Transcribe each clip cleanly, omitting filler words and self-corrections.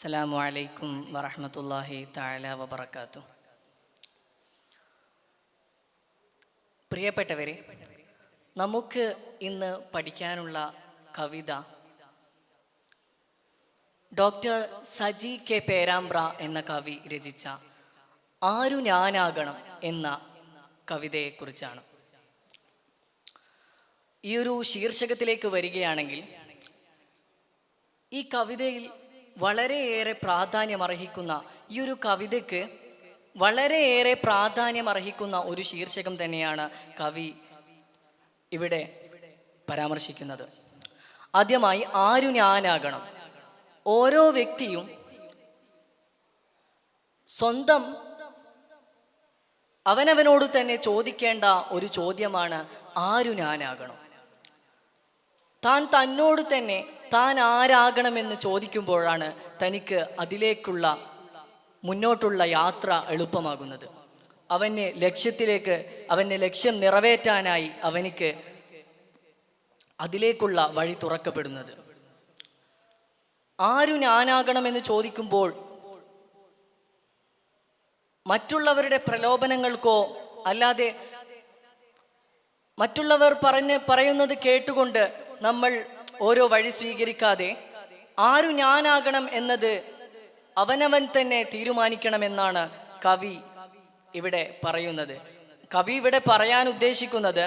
അസ്സലാമു അലൈക്കും വറഹ്മത്തുള്ളാഹി തആല വബറകാതുഹു. പ്രിയപ്പെട്ടവരെ, നമുക്ക് ഇന്ന് പഠിക്കാനുള്ള കവിത ഡോക്ടർ സജി കെ പേരാമ്പ്ര എന്ന കവി രചിച്ച ആരു ഞാനാകണം എന്ന കവിതയെക്കുറിച്ചാണ്. ഈ ഒരു ശീർഷകത്തിലേക്ക് വരികയാണെങ്കിൽ, ഈ കവിതയിൽ വളരെയേറെ പ്രാധാന്യമർഹിക്കുന്ന ഈ ഒരു കവിതയ്ക്ക് വളരെയേറെ പ്രാധാന്യമർഹിക്കുന്ന ഒരു ശീർഷകം തന്നെയാണ് കവി ഇവിടെ പരാമർശിക്കുന്നത്. ആദ്യമായി ആരു ഞാനാകണം. ഓരോ വ്യക്തിയും സ്വന്തം അവനവനോട് തന്നെ ചോദിക്കേണ്ട ഒരു ചോദ്യമാണ് ആരു ഞാനാകണം. താൻ തന്നോട് തന്നെ താൻ ആരാകണമെന്ന് ചോദിക്കുമ്പോഴാണ് തനിക്ക് അതിലേക്കുള്ള മുന്നോട്ടുള്ള യാത്ര എളുപ്പമാകുന്നത്. അവൻ്റെ ലക്ഷ്യം നിറവേറ്റാനായി അവനിക്ക് അതിലേക്കുള്ള വഴി തുറക്കപ്പെടുന്നത്. ആരു ഞാനാകണമെന്ന് ചോദിക്കുമ്പോൾ മറ്റുള്ളവരുടെ പ്രലോഭനങ്ങൾക്കോ അല്ലാതെ മറ്റുള്ളവർ പറയുന്നത് കേട്ടുകൊണ്ട് നമ്മൾ ഓരോ വഴി സ്വീകരിക്കാതെ ആരു ഞാനാകണം എന്നത് അവനവൻ തന്നെ തീരുമാനിക്കണമെന്നാണ് കവി ഇവിടെ പറയുന്നത്. കവി ഇവിടെ പറയാൻ ഉദ്ദേശിക്കുന്നത്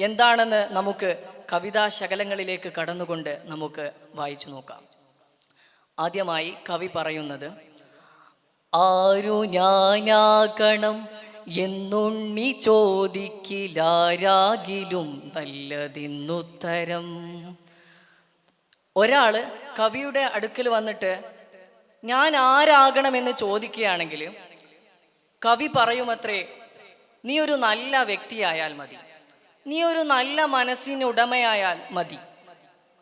എന്താണെന്ന് നമുക്ക് കവിതാ ശകലങ്ങളിലേക്ക് കടന്നുകൊണ്ട് നമുക്ക് വായിച്ചു നോക്കാം. ആദ്യമായി കവി പറയുന്നത്, ആരു ഞാനാകണം എന്നുണ്ണി ചോദിക്കിലാരാകിലും നല്ലതിന്നുത്തരം. ഒരാള് കവിയുടെ അടുക്കൽ വന്നിട്ട് ഞാൻ ആരാകണമെന്ന് ചോദിക്കുകയാണെങ്കിൽ കവി പറയുമത്രേ, നീ ഒരു നല്ല വ്യക്തിയായാൽ മതി, നീ ഒരു നല്ല മനസ്സിനുടമയായാൽ മതി.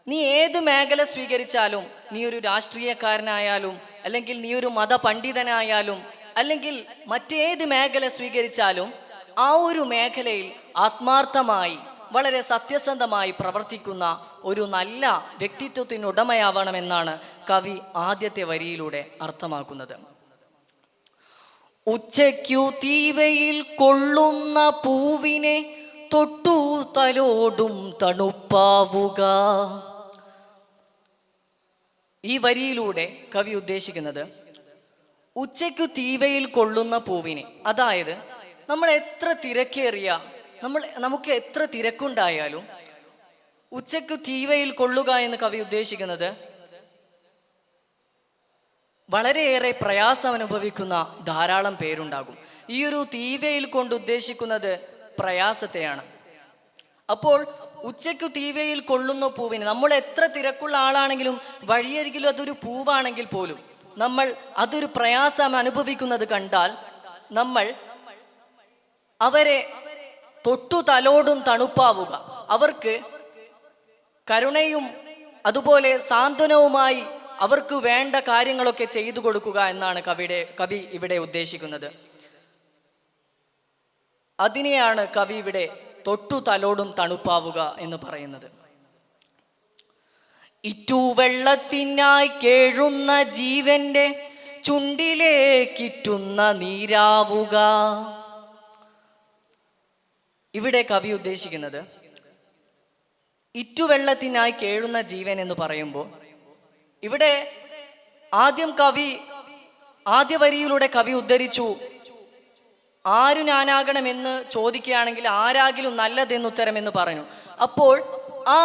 നീ ഏത് മേഖല സ്വീകരിച്ചാലും, നീ ഒരു രാഷ്ട്രീയക്കാരനായാലും അല്ലെങ്കിൽ നീ ഒരു മതപണ്ഡിതനായാലും അല്ലെങ്കിൽ മറ്റേത് മേഖല സ്വീകരിച്ചാലും ആ ഒരു മേഖലയിൽ ആത്മാർത്ഥമായി വളരെ സത്യസന്ധമായി പ്രവർത്തിക്കുന്ന ഒരു നല്ല വ്യക്തിത്വത്തിനുടമയാവണമെന്നാണ് കവി ആദ്യത്തെ വരിയിലൂടെ അർത്ഥമാക്കുന്നത്. ഉച്ചയ്ക്കു തീവയിൽ കൊള്ളുന്ന പൂവിനെ തൊട്ടു തലോടും തണുപ്പാവുക. ഈ വരിയിലൂടെ കവി ഉദ്ദേശിക്കുന്നത് ഉച്ചയ്ക്കു തീവയിൽ കൊള്ളുന്ന പൂവിനെ, അതായത് നമ്മൾ എത്ര തിരക്കേറിയ നമുക്ക് എത്ര തിരക്കുണ്ടായാലും ഉച്ചയ്ക്കു തീവയിൽ കൊള്ളുക എന്ന് കവി ഉദ്ദേശിക്കുന്നത് വളരെയേറെ പ്രയാസം അനുഭവിക്കുന്ന ധാരാളം പേരുണ്ടാകും. ഈ ഒരു തീവയിൽ കൊണ്ട് ഉദ്ദേശിക്കുന്നത് പ്രയാസത്തെയാണ്. അപ്പോൾ ഉച്ചയ്ക്കു തീവയിൽ കൊള്ളുന്ന പൂവിന്, നമ്മൾ എത്ര തിരക്കുള്ള ആളാണെങ്കിലും വഴിയരികിലും അതൊരു പൂവാണെങ്കിൽ പോലും നമ്മൾ അതൊരു പ്രയാസം അനുഭവിക്കുന്നത് കണ്ടാൽ നമ്മൾ അവരെ തൊട്ടു തലോടും തണുപ്പാവുക, അവർക്ക് കരുണയും അതുപോലെ സാന്ത്വനവുമായി അവർക്ക് വേണ്ട കാര്യങ്ങളൊക്കെ ചെയ്തു കൊടുക്കുക എന്നാണ് കവി ഇവിടെ ഉദ്ദേശിക്കുന്നത്. അതിനെയാണ് കവി ഇവിടെ തൊട്ടു തലോടും തണുപ്പാവുക എന്ന് പറയുന്നത്. ഇറ്റുവെള്ളത്തിനായി കേഴുന്ന ജീവന്റെ ചുണ്ടിലേക്കിറ്റുന്ന നീരാവുക. ഇവിടെ കവി ഉദ്ദേശിക്കുന്നത് ഇറ്റുവെള്ളത്തിനായി കേഴുന്ന ജീവൻ എന്ന് പറയുമ്പോൾ ഇവിടെ ആദ്യ വരിയിലൂടെ കവി ഉദ്ധരിച്ചു ആരു ഞാനാകണമെന്ന് ചോദിക്കുകയാണെങ്കിൽ ആരാകിലും നല്ലതെന്നുത്തരം എന്ന് പറഞ്ഞു. അപ്പോൾ ആ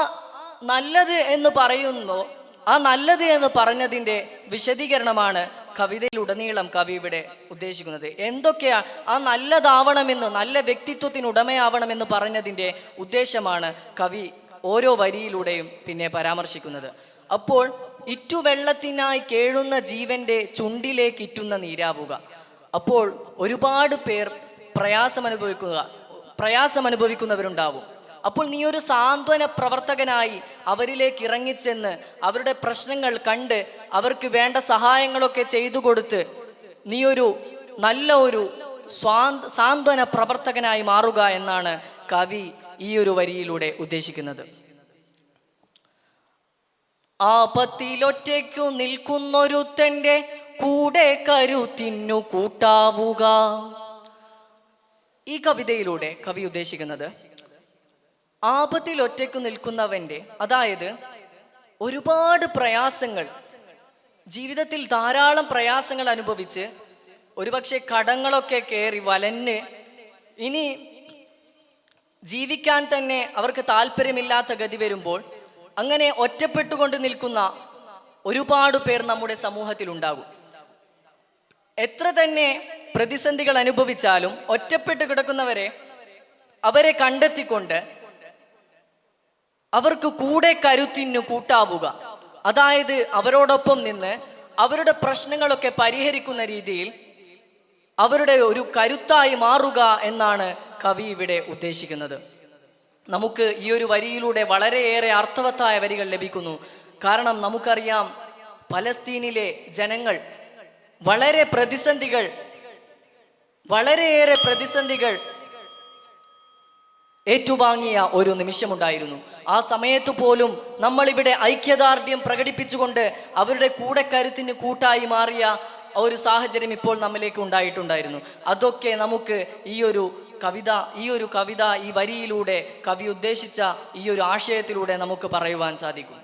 നല്ലത് എന്ന് പറയുമ്പോൾ ആ നല്ലത് എന്ന് പറഞ്ഞതിൻ്റെ വിശദീകരണമാണ് കവിതയിലുടനീളം കവി ഇവിടെ ഉദ്ദേശിക്കുന്നത്. എന്തൊക്കെയാ ആ നല്ലതാവണമെന്ന്, നല്ല വ്യക്തിത്വത്തിനുടമയാവണമെന്ന് പറഞ്ഞതിൻ്റെ ഉദ്ദേശമാണ് കവി ഓരോ വരിയിലൂടെയും പിന്നെ പരാമർശിക്കുന്നത്. അപ്പോൾ ഇറ്റുവെള്ളത്തിനായി കേഴുന്ന ജീവന്റെ ചുണ്ടിലേക്ക് ഇറ്റുന്ന നീരാവുക. അപ്പോൾ ഒരുപാട് പേർ പ്രയാസമനുഭവിക്കുന്നവരുണ്ടാവും. അപ്പോൾ നീ ഒരു സാന്ത്വന പ്രവർത്തകനായി അവരിലേക്ക് ഇറങ്ങിച്ചെന്ന് അവരുടെ പ്രശ്നങ്ങൾ കണ്ട് അവർക്ക് വേണ്ട സഹായങ്ങളൊക്കെ ചെയ്തു കൊടുത്ത് നീ ഒരു നല്ല ഒരു സാന്ത്വന പ്രവർത്തകനായി മാറുക എന്നാണ് കവി ഈ ഒരു വരിയിലൂടെ ഉദ്ദേശിക്കുന്നത്. ആപത്തിലൊറ്റയ്ക്കു നിൽക്കുന്നൊരുത്തൻ്റെ കൂടെ കരുത്തിനു കൂട്ടാവുക. ഈ കവിതയിലൂടെ കവി ഉദ്ദേശിക്കുന്നത് ആപത്തിൽ ഒറ്റയ്ക്കു നിൽക്കുന്നവൻ്റെ, അതായത് ഒരുപാട് പ്രയാസങ്ങൾ, ജീവിതത്തിൽ ധാരാളം പ്രയാസങ്ങൾ അനുഭവിച്ച് ഒരുപക്ഷെ കടങ്ങളൊക്കെ കയറി വലഞ്ഞ് ഇനി ജീവിക്കാൻ തന്നെ അവർക്ക് താല്പര്യമില്ലാത്ത ഗതി വരുമ്പോൾ അങ്ങനെ ഒറ്റപ്പെട്ടുകൊണ്ട് നിൽക്കുന്ന ഒരുപാട് പേർ നമ്മുടെ സമൂഹത്തിലുണ്ടാകും. എത്ര തന്നെ പ്രതിസന്ധികൾ അനുഭവിച്ചാലും ഒറ്റപ്പെട്ട് കിടക്കുന്നവരെ അവരെ കണ്ടെത്തിക്കൊണ്ട് അവർക്ക് കൂടെ കരുത്തിനു കൂട്ടാവുക, അതായത് അവരോടൊപ്പം നിന്ന് അവരുടെ പ്രശ്നങ്ങളൊക്കെ പരിഹരിക്കുന്ന രീതിയിൽ അവരുടെ ഒരു കരുത്തായി മാറുക എന്നാണ് കവി ഇവിടെ ഉദ്ദേശിക്കുന്നത്. നമുക്ക് ഈ ഒരു വരിയിലൂടെ വളരെയേറെ അർത്ഥവത്തായ വരികൾ ലഭിക്കുന്നു. കാരണം നമുക്കറിയാം, പലസ്തീനിലെ ജനങ്ങൾ വളരെയേറെ പ്രതിസന്ധികൾ ഏറ്റുവാങ്ങിയ ഒരു നിമിഷമുണ്ടായിരുന്നു. ആ സമയത്ത് പോലും നമ്മളിവിടെ ഐക്യദാർഢ്യം പ്രകടിപ്പിച്ചുകൊണ്ട് അവരുടെ കൂടെ കരുത്തിന് കൂട്ടായി മാറിയ ഒരു സാഹചര്യം ഇപ്പോൾ നമ്മിലേക്ക് ഉണ്ടായിട്ടുണ്ടായിരുന്നു. അതൊക്കെ നമുക്ക് ഈ ഒരു കവിത ഈ വരിയിലൂടെ കവി ഉദ്ദേശിച്ച ഈ ഒരു ആശയത്തിലൂടെ നമുക്ക് പറയുവാൻ സാധിക്കും.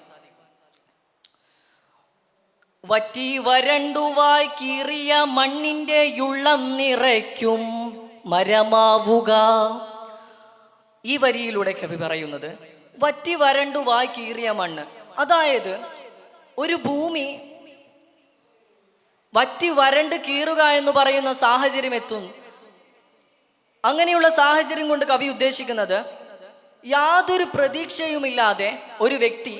വറ്റി വരണ്ടുവായി കീറിയ മണ്ണിൻ്റെ ഉള്ളം നിറയ്ക്കും മരമാവുക. ഈ വരിയിലൂടെ കവി പറയുന്നത് വറ്റി വരണ്ടുവായി കീറിയ മണ്ണ്, അതായത് ഒരു ഭൂമി വറ്റി വരണ്ട് കീറുക എന്ന് പറയുന്ന സാഹചര്യം എത്തും. അങ്ങനെയുള്ള സാഹചര്യം കൊണ്ട് കവി ഉദ്ദേശിക്കുന്നത് യാതൊരു പ്രതീക്ഷയുമില്ലാതെ ഒരു വ്യക്തി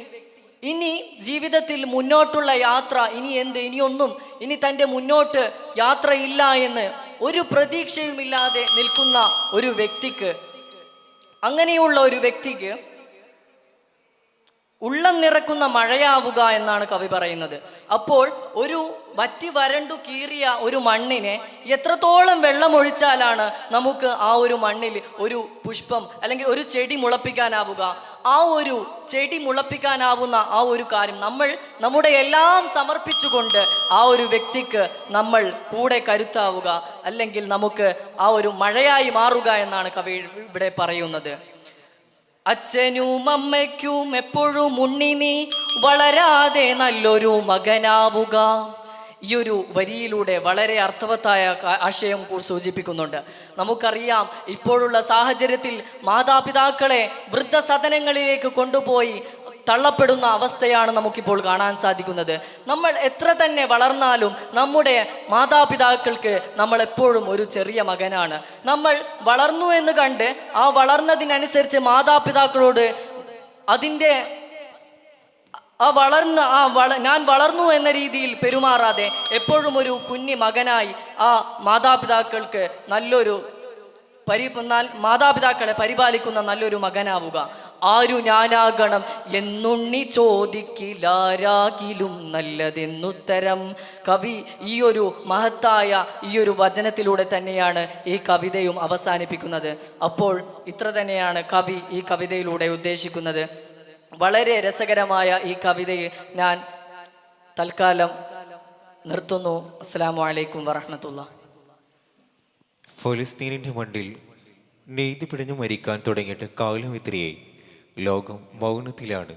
ഇനി ജീവിതത്തിൽ മുന്നോട്ടുള്ള യാത്ര ഇനി തൻ്റെ മുന്നോട്ട് യാത്രയില്ല എന്ന് ഒരു പ്രതീക്ഷയുമില്ലാതെ നിൽക്കുന്ന ഒരു വ്യക്തിക്ക്, അങ്ങനെയുള്ള ഒരു വ്യക്തിക്ക് ഉള്ളം നിറക്കുന്ന മഴയാവുക എന്നാണ് കവി പറയുന്നത്. അപ്പോൾ ഒരു വറ്റി വരണ്ടു കീറിയ ഒരു മണ്ണിനെ എത്രത്തോളം വെള്ളമൊഴിച്ചാലാണ് നമുക്ക് ആ ഒരു മണ്ണിൽ ഒരു പുഷ്പം അല്ലെങ്കിൽ ഒരു ചെടി മുളപ്പിക്കാനാവുക? ആ ഒരു ചെടി മുളപ്പിക്കാനാവുന്ന ആ ഒരു കാര്യം നമ്മൾ നമ്മുടെ എല്ലാം സമർപ്പിച്ചുകൊണ്ട് ആ ഒരു വ്യക്തിക്ക് നമ്മൾ കൂടെ കരുത്താവുക, അല്ലെങ്കിൽ നമുക്ക് ആ ഒരു മഴയായി മാറുക എന്നാണ് കവി ഇവിടെ പറയുന്നത്. അച്ഛനും അമ്മയ്ക്കും എപ്പോഴും ഉണ്ണി നീ വളരാതെ നല്ലൊരു മകനാവുക. ഈ ഒരു വരിയിലൂടെ വളരെ അർത്ഥവത്തായ ആശയം സൂചിപ്പിക്കുന്നുണ്ട്. നമുക്കറിയാം, ഇപ്പോഴുള്ള സാഹചര്യത്തിൽ മാതാപിതാക്കളെ വൃദ്ധസദനങ്ങളിലേക്ക് കൊണ്ടുപോയി തള്ളപ്പെടുന്ന അവസ്ഥയാണ് നമുക്കിപ്പോൾ കാണാൻ സാധിക്കുന്നത്. നമ്മൾ എത്ര തന്നെ വളർന്നാലും നമ്മുടെ മാതാപിതാക്കൾക്ക് നമ്മൾ എപ്പോഴും ഒരു ചെറിയ മകനാണ്. നമ്മൾ വളർന്നു എന്ന് കണ്ട് ആ വളർന്നതിനനുസരിച്ച് മാതാപിതാക്കളോട് അതിൻ്റെ ഞാൻ വളർന്നു എന്ന രീതിയിൽ പെരുമാറാതെ എപ്പോഴും ഒരു കുഞ്ഞി മകനായി ആ മാതാപിതാക്കൾക്ക് മാതാപിതാക്കളെ പരിപാലിക്കുന്ന നല്ലൊരു മകനാവുക. ആരു ഞാനാകണം എന്നുണ്ണി ചോദിക്കിലാരാകിലും നല്ലതെന്നുത്തരം. കവി ഈ ഒരു മഹത്തായ ഈ ഒരു വചനത്തിലൂടെ തന്നെയാണ് ഈ കവിതയും അവസാനിപ്പിക്കുന്നത്. അപ്പോൾ ഇത്ര തന്നെയാണ് കവി ഈ കവിതയിലൂടെ ഉദ്ദേശിക്കുന്നത്. വളരെ രസകരമായ ഈ കവിതയെ ഞാൻ തൽക്കാലം നിർത്തുന്നു. അസ്സലാമു അലൈക്കും വറഹ്മത്തുള്ളാഹി. ഫലസ്തീനിൻ്റെ മണ്ണിൽ നെയ്ത് പിടിഞ്ഞു മരിക്കാൻ തുടങ്ങിയിട്ട് കാലം ഇത്രയായി. ലോകം മൗനത്തിലാണ്.